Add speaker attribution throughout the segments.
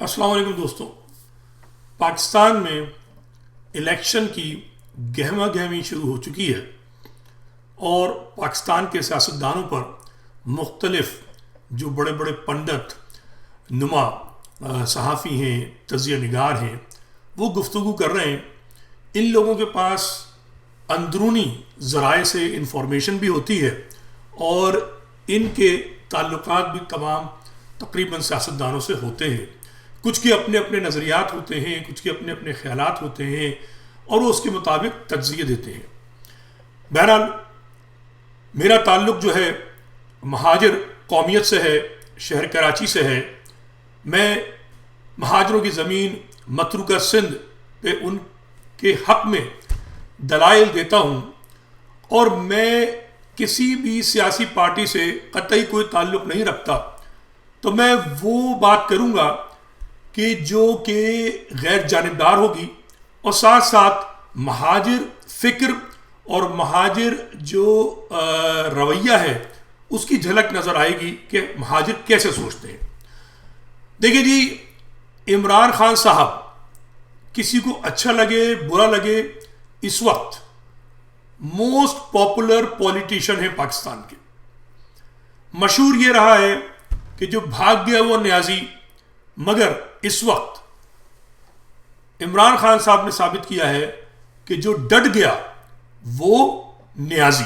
Speaker 1: السلام علیکم دوستوں. پاکستان میں الیکشن کی گہما گہمی شروع ہو چکی ہے اور پاکستان کے سیاستدانوں پر مختلف جو بڑے بڑے پنڈت نما صحافی ہیں، تجزیہ نگار ہیں، وہ گفتگو کر رہے ہیں. ان لوگوں کے پاس اندرونی ذرائع سے انفارمیشن بھی ہوتی ہے اور ان کے تعلقات بھی تمام تقریباً سیاستدانوں سے ہوتے ہیں. کچھ کے اپنے اپنے نظریات ہوتے ہیں، کچھ کے اپنے اپنے خیالات ہوتے ہیں اور وہ اس کے مطابق تجزیے دیتے ہیں. بہرحال میرا تعلق جو ہے مہاجر قومیت سے ہے، شہر کراچی سے ہے. میں مہاجروں کی زمین متروکہ سندھ پہ ان کے حق میں دلائل دیتا ہوں اور میں کسی بھی سیاسی پارٹی سے قطعی کوئی تعلق نہیں رکھتا. تو میں وہ بات کروں گا کہ جو کہ غیر جانبدار ہوگی اور ساتھ ساتھ مہاجر فکر اور مہاجر جو رویہ ہے اس کی جھلک نظر آئے گی کہ مہاجر کیسے سوچتے ہیں. دیکھیں جی، عمران خان صاحب کسی کو اچھا لگے برا لگے اس وقت موسٹ پاپولر پولیٹیشین ہے پاکستان کے. مشہور یہ رہا ہے کہ جو بھاگ گیا وہ نیازی، مگر اس وقت عمران خان صاحب نے ثابت کیا ہے کہ جو ڈٹ گیا وہ نیازی.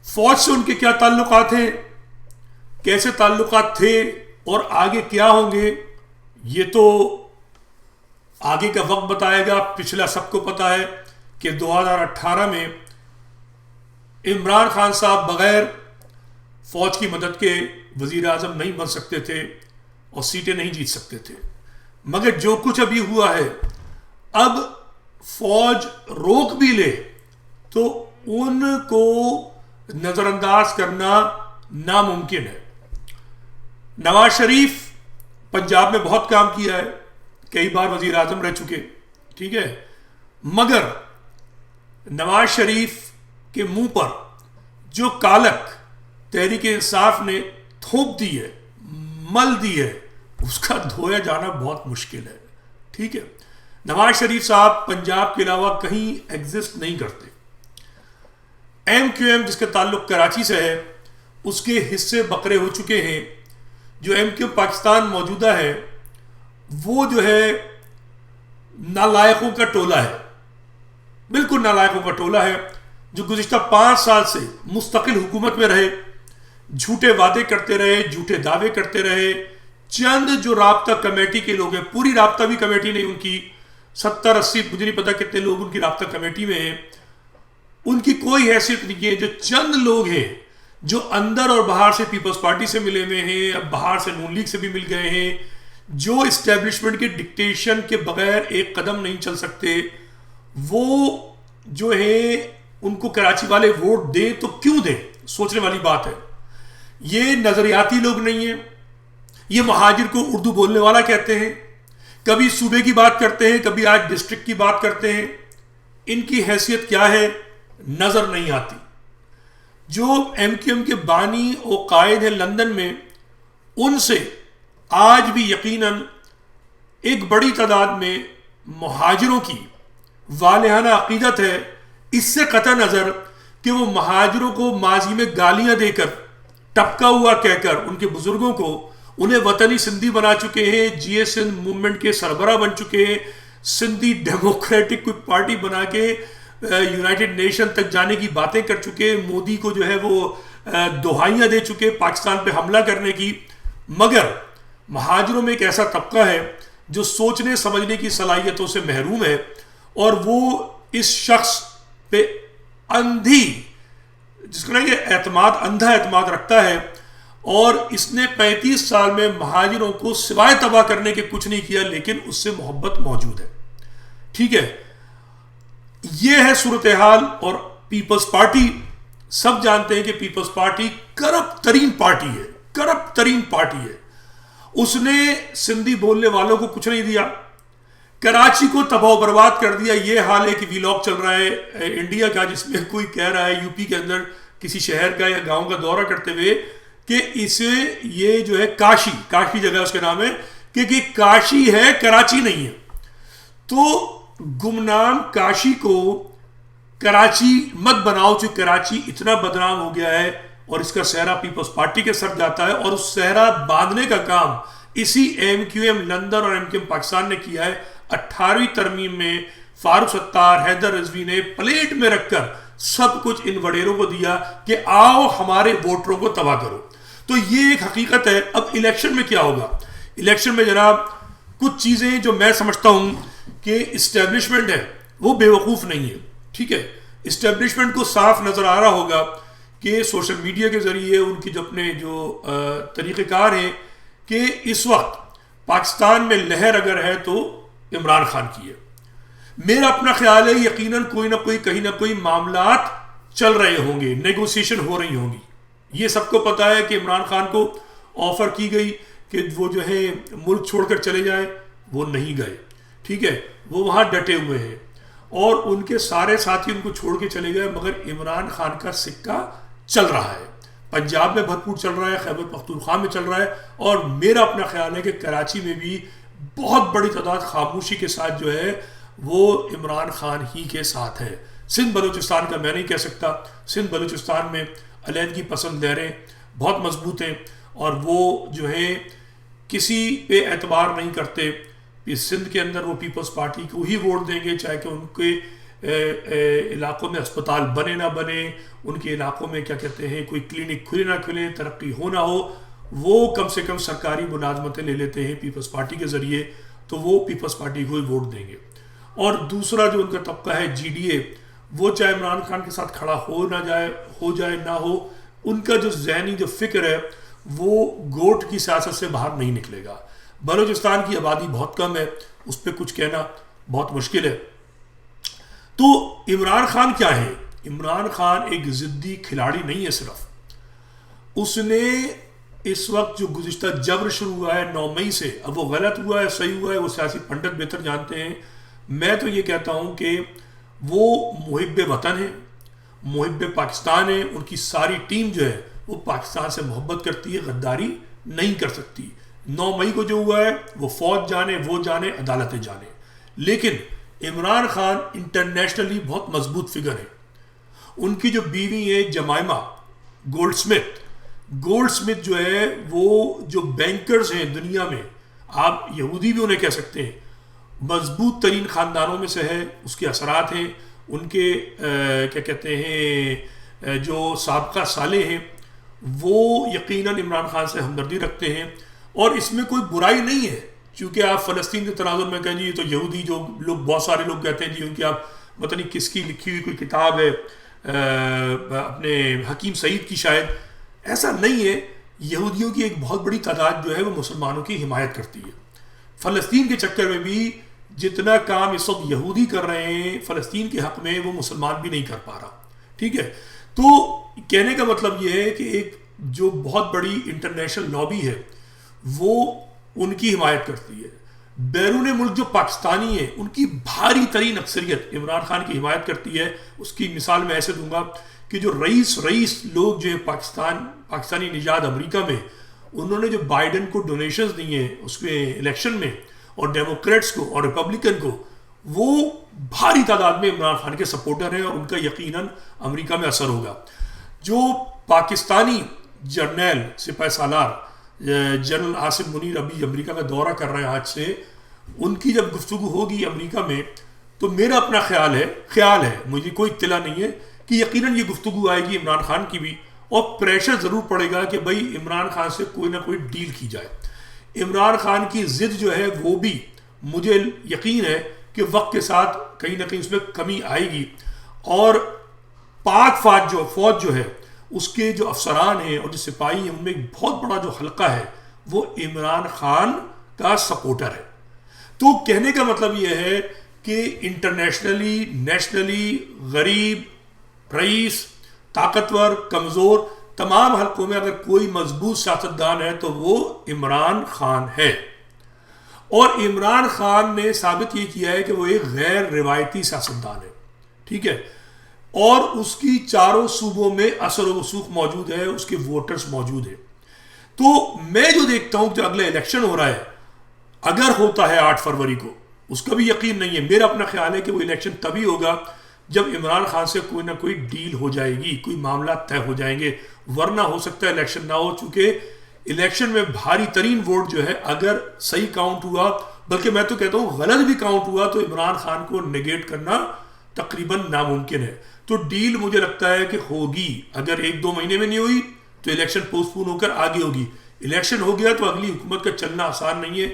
Speaker 1: فوج سے ان کے کیا تعلقات ہیں، کیسے تعلقات تھے اور آگے کیا ہوں گے، یہ تو آگے کا وقت بتائے گا. پچھلا سب کو پتا ہے کہ 2018 میں عمران خان صاحب بغیر فوج کی مدد کے وزیر اعظم نہیں بن سکتے تھے اور سیٹیں نہیں جیت سکتے تھے. مگر جو کچھ ابھی ہوا ہے، اب فوج روک بھی لے تو ان کو نظر انداز کرنا ناممکن ہے. نواز شریف پنجاب میں بہت کام کیا ہے، کئی بار وزیر اعظم رہ چکے، ٹھیک ہے، مگر نواز شریف کے منہ پر جو کالک تحریک انصاف نے تھوپ دی ہے، مل دی ہے، اس کا دھویا جانا بہت مشکل ہے. ٹھیک ہے، نواز شریف صاحب پنجاب کے علاوہ کہیں ایگزسٹ نہیں کرتے. ایم کیو ایم جس کا تعلق کراچی سے ہے، اس کے حصے بکرے ہو چکے ہیں. جو ایم کیو پاکستان موجودہ ہے وہ جو ہے نالائقوں کا ٹولہ ہے، بالکل نالائقوں کا ٹولہ ہے، جو گزشتہ 5 سال سے مستقل حکومت میں رہے، جھوٹے وعدے کرتے رہے، جھوٹے دعوے کرتے رہے. چند جو رابطہ کمیٹی کے لوگ ہیں، پوری رابطہ بھی کمیٹی نہیں ان کی، 70-80 مجھے نہیں پتا کتنے لوگ ان کی رابطہ کمیٹی میں ہیں، ان کی کوئی حیثیت نہیں ہے. جو چند لوگ ہیں جو اندر اور باہر سے پیپلز پارٹی سے ملے ہوئے ہیں، اب باہر سے نون لیگ سے بھی مل گئے ہیں، جو اسٹیبلشمنٹ کے ڈکٹیشن کے بغیر ایک قدم نہیں چل سکتے، وہ جو ہے ان کو کراچی والے ووٹ دیں تو کیوں دیں؟ سوچنے والی بات ہے. یہ نظریاتی لوگ نہیں ہیں. یہ مہاجر کو اردو بولنے والا کہتے ہیں، کبھی صوبے کی بات کرتے ہیں، کبھی آج ڈسٹرکٹ کی بات کرتے ہیں. ان کی حیثیت کیا ہے نظر نہیں آتی. جو ایم کیو ایم کے بانی و قائد ہیں لندن میں، ان سے آج بھی یقیناً ایک بڑی تعداد میں مہاجروں کی والہانہ عقیدت ہے، اس سے قطع نظر کہ وہ مہاجروں کو ماضی میں گالیاں دے کر، ٹپکا ہوا کہہ کر ان کے بزرگوں کو، انہیں وطنی سندھی بنا چکے ہیں، جی ایس سندھ موومنٹ کے سربراہ بن چکے ہیں، سندھی ڈیموکریٹک کوئی پارٹی بنا کے یونائٹڈ نیشن تک جانے کی باتیں کر چکے، مودی کو جو ہے وہ دہائیاں دے چکے پاکستان پہ حملہ کرنے کی. مگر مہاجروں میں ایک ایسا طبقہ ہے جو سوچنے سمجھنے کی صلاحیتوں سے محروم ہے اور وہ اس شخص پہ اندھی، جس کو کہ اعتماد، اندھا اعتماد رکھتا ہے. اور اس نے 35 سال میں مہاجروں کو سوائے تباہ کرنے کے کچھ نہیں کیا، لیکن اس سے محبت موجود ہے. ٹھیک ہے، یہ ہے صورتحال. اور پیپلز پارٹی، سب جانتے ہیں کہ پیپلز پارٹی کرپٹ ترین پارٹی ہے، کرپٹ ترین پارٹی ہے. اس نے سندھی بولنے والوں کو کچھ نہیں دیا، کراچی کو تباہ و برباد کر دیا. یہ حال ہے کہ ویلاگ چل رہا ہے انڈیا کا، جس میں کوئی کہہ رہا ہے یو پی کے اندر کسی شہر کا یا گاؤں کا دورہ کرتے ہوئے کہ اسے یہ جو ہے کاشی جگہ اس کے نام ہے، کہ کاشی ہے کراچی نہیں ہے. تو گمنام کاشی کو کراچی مت بناؤ، چونکہ کراچی اتنا بدنام ہو گیا ہے اور اس کا صحرا پیپلز پارٹی کے سر جاتا ہے، اور اس صحرا باندھنے کا کام اسی ایم کیو ایم لندن اور ایم کیو ایم پاکستان نے کیا ہے. 18ویں ترمیم میں فاروق ستار، حیدر رضوی نے پلیٹ میں رکھ کر سب کچھ ان وڈیروں کو دیا کہ آؤ ہمارے ووٹروں کو تباہ کرو. تو یہ ایک حقیقت ہے. اب الیکشن میں کیا ہوگا؟ الیکشن میں جناب کچھ چیزیں جو میں سمجھتا ہوں کہ اسٹیبلشمنٹ ہے وہ بے وقوف نہیں ہے. ٹھیک ہے، اسٹیبلشمنٹ کو صاف نظر آ رہا ہوگا کہ سوشل میڈیا کے ذریعے ان کی جو اپنے جو طریقہ کار ہیں کہ اس وقت پاکستان میں لہر اگر ہے تو عمران خان کی ہے. میرا اپنا خیال ہے یقیناً کوئی نہ کوئی کہیں نہ کوئی معاملات چل رہے ہوں گے، نیگوسیشن ہو رہی ہوں گی. یہ سب کو پتا ہے کہ عمران خان کو آفر کی گئی کہ وہ جو ہے ملک چھوڑ کر چلے جائیں، وہ نہیں گئے. ٹھیک ہے، وہ وہاں ڈٹے ہوئے ہیں اور ان کے سارے ساتھی ان کو چھوڑ کے چلے گئے، مگر عمران خان کا سکہ چل رہا ہے. پنجاب میں بھرپور چل رہا ہے، خیبر پختونخوا میں چل رہا ہے، اور میرا اپنا خیال ہے کہ کراچی میں بھی بہت بڑی تعداد خاموشی کے ساتھ جو ہے وہ عمران خان ہی کے ساتھ ہے. سندھ بلوچستان کا میں نہیں کہہ سکتا. سندھ بلوچستان میں علیحدگی پسند لہریں بہت مضبوط ہیں اور وہ جو ہیں کسی پہ اعتبار نہیں کرتے. سندھ کے اندر وہ پیپلز پارٹی کو ہی ووٹ دیں گے، چاہے کہ ان کے علاقوں میں اسپتال بنے نہ بنے، ان کے علاقوں میں کیا کہتے ہیں کوئی کلینک کھلے نہ کھلے، ترقی ہو نہ ہو، وہ کم سے کم سرکاری ملازمتیں لے لیتے ہیں پیپلز پارٹی کے ذریعے، تو وہ پیپلز پارٹی کو ہی ووٹ دیں گے. اور دوسرا جو ان کا طبقہ ہے جی ڈی اے، وہ چاہے عمران خان کے ساتھ کھڑا ہو جائے نہ ہو، ان کا جو ذہنی جو فکر ہے وہ گوٹ کی سیاست سے باہر نہیں نکلے گا. بلوچستان کی آبادی بہت کم ہے، اس پہ کچھ کہنا بہت مشکل ہے. تو عمران خان کیا ہے؟ عمران خان ایک ضدی کھلاڑی نہیں ہے. صرف اس نے اس وقت جو گزشتہ جبر شروع ہوا ہے 9 مئی سے، اب وہ غلط ہوا ہے صحیح ہوا ہے وہ سیاسی پنڈت بہتر جانتے ہیں. میں تو یہ کہتا ہوں کہ وہ محب وطن ہے، محب پاکستان ہے. ان کی ساری ٹیم جو ہے وہ پاکستان سے محبت کرتی ہے، غداری نہیں کر سکتی. 9 مئی کو جو ہوا ہے وہ فوج جانے، وہ جانے، عدالتیں جانے. لیکن عمران خان انٹرنیشنلی بہت مضبوط فگر ہے. ان کی جو بیوی ہے جمائمہ گولڈ سمتھ جو ہے، وہ جو بینکرز ہیں دنیا میں، آپ یہودی بھی انہیں کہہ سکتے ہیں، مضبوط ترین خاندانوں میں سے ہے. اس کے اثرات ہیں. ان کے کیا کہتے ہیں جو سابقہ سالے ہیں وہ یقیناً عمران خان سے ہمدردی رکھتے ہیں، اور اس میں کوئی برائی نہیں ہے. چونکہ آپ فلسطین کے تناظر میں کہیں جی یہ تو یہودی، جو لوگ بہت سارے لوگ کہتے ہیں جی ان کی آپ پتہ نہیں کس کی لکھی ہوئی کوئی کتاب ہے، اپنے حکیم سعید کی شاید. ایسا نہیں ہے. یہودیوں کی ایک بہت بڑی تعداد جو ہے وہ مسلمانوں کی حمایت کرتی ہے. فلسطین کے چکر میں بھی جتنا کام اس وقت یہودی کر رہے ہیں فلسطین کے حق میں، وہ مسلمان بھی نہیں کر پا رہا. ٹھیک ہے، تو کہنے کا مطلب یہ ہے کہ ایک جو بہت بڑی انٹرنیشنل لابی ہے وہ ان کی حمایت کرتی ہے. بیرون ملک جو پاکستانی ہیں ان کی بھاری ترین اکثریت عمران خان کی حمایت کرتی ہے. اس کی مثال میں ایسے دوں گا کہ جو رئیس لوگ جو ہیں پاکستانی نژاد امریکہ میں، انہوں نے جو بائیڈن کو ڈونیشنز دی ہیں اس کے الیکشن میں، اور ڈیموکریٹس کو اور ریپبلکن کو، وہ بھاری تعداد میں عمران خان کے سپورٹر ہیں اور ان کا یقیناً امریکہ میں اثر ہوگا. جو پاکستانی جرنیل سپاہ سالار جنرل عاصم منیر ابھی امریکہ کا دورہ کر رہے ہیں آج سے، ان کی جب گفتگو ہوگی امریکہ میں تو میرا اپنا خیال ہے، مجھے کوئی اطلاع نہیں ہے کہ یقیناً یہ گفتگو آئے گی عمران خان کی بھی، اور پریشر ضرور پڑے گا کہ بھائی عمران خان سے کوئی نہ کوئی ڈیل کی جائے. عمران خان کی ضد جو ہے وہ بھی مجھے یقین ہے کہ وقت کے ساتھ کہیں نہ کہیں اس میں کمی آئے گی، اور پاک فوج جو ہے اس کے جو افسران ہیں اور جو سپاہی ہیں ان میں ایک بہت بڑا جو حلقہ ہے وہ عمران خان کا سپورٹر ہے. تو کہنے کا مطلب یہ ہے کہ انٹرنیشنلی، نیشنلی، غریب، رئیس، طاقتور، کمزور، تمام حلقوں میں اگر کوئی مضبوط سیاستدان ہے تو وہ عمران خان ہے. اور عمران خان نے ثابت یہ کیا ہے کہ وہ ایک غیر روایتی سیاستدان ہے. ٹھیک ہے، اور اس کی چاروں صوبوں میں اثر و رسوخ موجود ہے، اس کے ووٹرز موجود ہیں. تو میں جو دیکھتا ہوں جو اگلا الیکشن ہو رہا ہے اگر ہوتا ہے 8 فروری کو، اس کا بھی یقین نہیں ہے، میرا اپنا خیال ہے کہ وہ الیکشن تبھی ہوگا جب عمران خان سے کوئی نہ کوئی ڈیل ہو جائے گی، کوئی معاملات طے ہو جائیں گے، ورنہ ہو سکتا ہے الیکشن نہ ہو، چونکہ الیکشن میں بھاری ترین ووٹ جو ہے اگر صحیح کاؤنٹ ہوا، بلکہ میں تو کہتا ہوں غلط بھی کاؤنٹ ہوا، تو عمران خان کو نیگیٹ کرنا تقریباً ناممکن ہے. تو ڈیل مجھے لگتا ہے کہ ہوگی، اگر 1-2 مہینے میں نہیں ہوئی تو الیکشن پوسٹ پون ہو کر آگے ہوگی. الیکشن ہو گیا تو اگلی حکومت کا چلنا آسان نہیں ہے.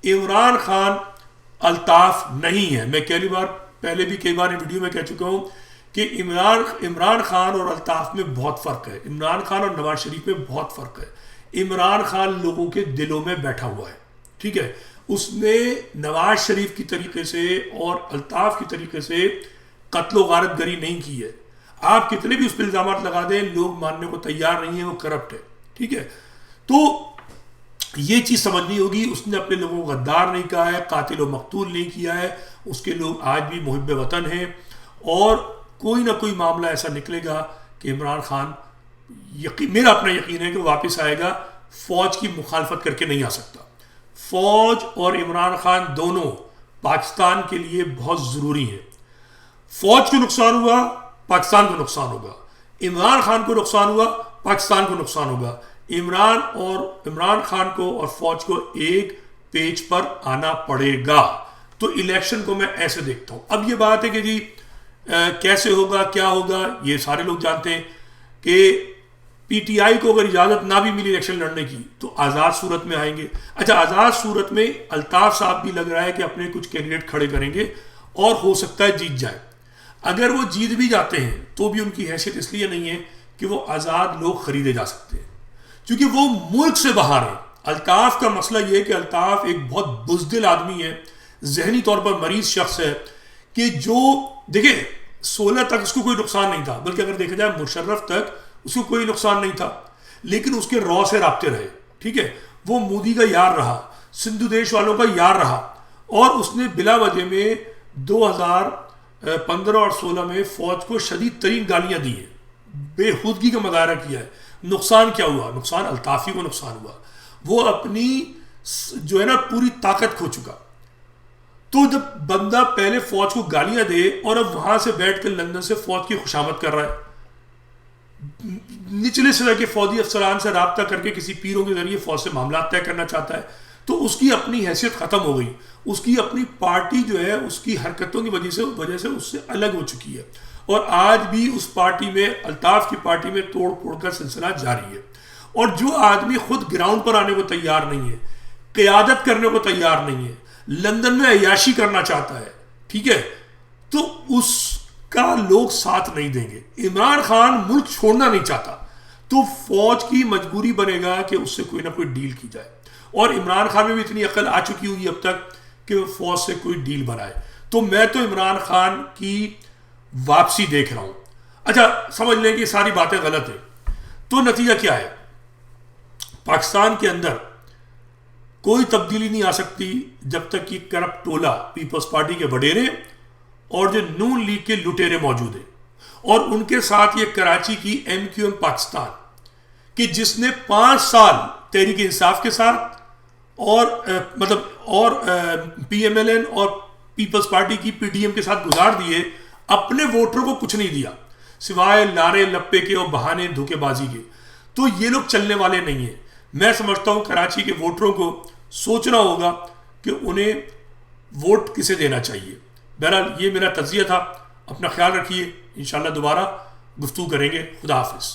Speaker 1: عمران خان الطاف نہیں ہے. میں پہلے بھی کئی بار ویڈیو میں کہہ چکا ہوں کہ عمران خان اور الطاف میں بہت فرق ہے، عمران خان اور نواز شریف میں بہت فرق ہے. عمران خان لوگوں کے دلوں میں بیٹھا ہوا ہے، ٹھیک ہے، اس نے نواز شریف کی طریقے سے اور الطاف کی طریقے سے قتل و غارت گری نہیں کی ہے. آپ کتنے بھی اس پہ الزامات لگا دیں، لوگ ماننے کو تیار نہیں ہیں، وہ کرپٹ ہے، ٹھیک ہے. تو یہ چیز سمجھنی ہوگی. اس نے اپنے لوگوں کو غدار نہیں کہا ہے، قاتل و مقتول نہیں کیا ہے. اس کے لوگ آج بھی محب وطن ہیں، اور کوئی نہ کوئی معاملہ ایسا نکلے گا کہ عمران خان میرا اپنا یقین ہے کہ واپس آئے گا. فوج کی مخالفت کر کے نہیں آ سکتا. فوج اور عمران خان دونوں پاکستان کے لیے بہت ضروری ہیں. فوج کو نقصان ہوا، پاکستان کو نقصان ہوگا. عمران خان کو نقصان ہوا، پاکستان کو نقصان ہوگا. عمران خان کو اور فوج کو ایک پیج پر آنا پڑے گا. تو الیکشن کو میں ایسے دیکھتا ہوں. اب یہ بات ہے کہ جی کیسے ہوگا، کیا ہوگا، یہ سارے لوگ جانتے ہیں کہ پی ٹی آئی کو اگر اجازت نہ بھی ملی الیکشن لڑنے کی تو آزاد صورت میں آئیں گے. اچھا، آزاد صورت میں الطاف صاحب بھی لگ رہا ہے کہ اپنے کچھ کینڈیڈیٹ کھڑے کریں گے اور ہو سکتا ہے جیت جائے. اگر وہ جیت بھی جاتے ہیں تو بھی ان کی حیثیت اس لیے نہیں ہے کہ وہ آزاد لوگ خریدے جا سکتے ہیں، کیونکہ وہ ملک سے باہر ہیں. الطاف کا مسئلہ یہ ہے کہ الطاف ایک بہت بزدل آدمی ہے، ذہنی طور پر مریض شخص ہے، کہ جو دیکھیں 16 تک اس کو کوئی نقصان نہیں تھا، بلکہ اگر دیکھا جائے مشرف تک اس کو کوئی نقصان نہیں تھا، لیکن اس کے را سے رابطے رہے، ٹھیک ہے. وہ مودی کا یار رہا، سندھو دیش والوں کا یار رہا، اور اس نے بلا وجہ میں 2015 اور 16 میں فوج کو شدید ترین گالیاں دی ہیں، بے خودگی کا مظاہرہ کیا ہے. نقصان کیا ہوا؟ نقصان الطافی کو نقصان ہوا. وہ اپنی جو ہے نا پوری طاقت کھو چکا. تو جب بندہ پہلے فوج کو گالیاں دے اور اب وہاں سے بیٹھ کر لندن سے فوج کی خوشامد کر رہا ہے، نچلے سطح کے فوجی افسران سے رابطہ کر کے کسی پیروں کے ذریعے فوج سے معاملات طے کرنا چاہتا ہے، تو اس کی اپنی حیثیت ختم ہو گئی. اس کی اپنی پارٹی جو ہے اس کی حرکتوں کی وجہ سے اس سے الگ ہو چکی ہے، اور آج بھی اس پارٹی میں، الطاف کی پارٹی میں توڑ پھوڑ کا سلسلہ جاری ہے. اور جو آدمی خود گراؤنڈ پر آنے کو تیار نہیں ہے، قیادت کرنے کو تیار نہیں ہے، لندن میں عیاشی کرنا چاہتا ہے، ٹھیک ہے، تو اس کا لوگ ساتھ نہیں دیں گے. عمران خان ملک چھوڑنا نہیں چاہتا، تو فوج کی مجبوری بنے گا کہ اس سے کوئی نہ کوئی ڈیل کی جائے. اور عمران خان میں بھی اتنی عقل آ چکی ہوگی اب تک کہ وہ فوج سے کوئی ڈیل بنائے. تو میں تو عمران خان کی واپسی دیکھ رہا ہوں. اچھا، سمجھ لیں کہ ساری باتیں غلط ہیں، تو نتیجہ کیا ہے؟ پاکستان کے اندر کوئی تبدیلی نہیں آ سکتی جب تک یہ کرپٹ ٹولہ پیپلز پارٹی کے وڈیرے اور جو نون لیگ کے لٹیرے موجود ہیں، اور ان کے ساتھ یہ کراچی کی ایم کیو ایم پاکستان، کہ جس نے 5 سال تحریک انصاف کے ساتھ اور پی ایم ایل این اور پیپلز پارٹی کی پی ٹی ایم کے ساتھ گزار دیے، اپنے ووٹروں کو کچھ نہیں دیا سوائے لارے لپے کے اور بہانے دھوکے بازی کے. تو یہ لوگ چلنے والے نہیں ہیں. میں سمجھتا ہوں کراچی کے ووٹروں کو سوچنا ہوگا کہ انہیں ووٹ کسے دینا چاہیے. بہرحال یہ میرا تجزیہ تھا. اپنا خیال رکھیے، انشاءاللہ دوبارہ گفتگو کریں گے. خدا حافظ.